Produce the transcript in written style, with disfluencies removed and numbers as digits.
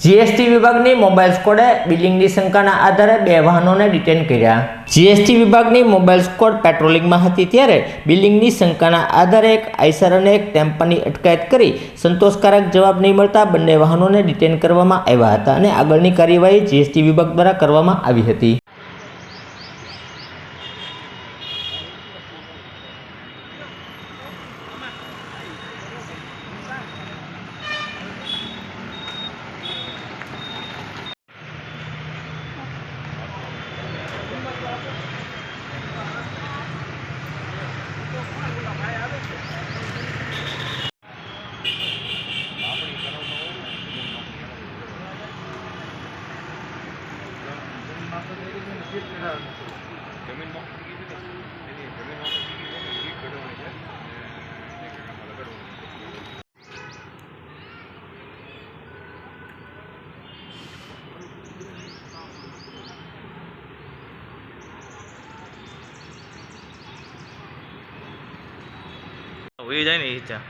GST વિભાગની mobile સ્ક્વોડે બિલિંગની શંકાના આધારે 2 વાહનોને ડિટેન કર્યા। જીએસટી વિભાગની મોબાઈલ સ્ક્વોડ પેટ્રોલિંગમાં હતી ત્યારે બિલિંગની શંકાના આધારે એક આઈસર અને એક ટેમ્પાની અટકાયત કરી સંતોષકારક જવાબ નહીં મળતા બંને વાહનોને ડિટેન કરવામાં આવ્યા હતા અને આગળની કાર્યવાહી જીએસટી વિભાગ દ્વારા કરવામાં આવી હતી। વહી જાય ને ઈચ્છા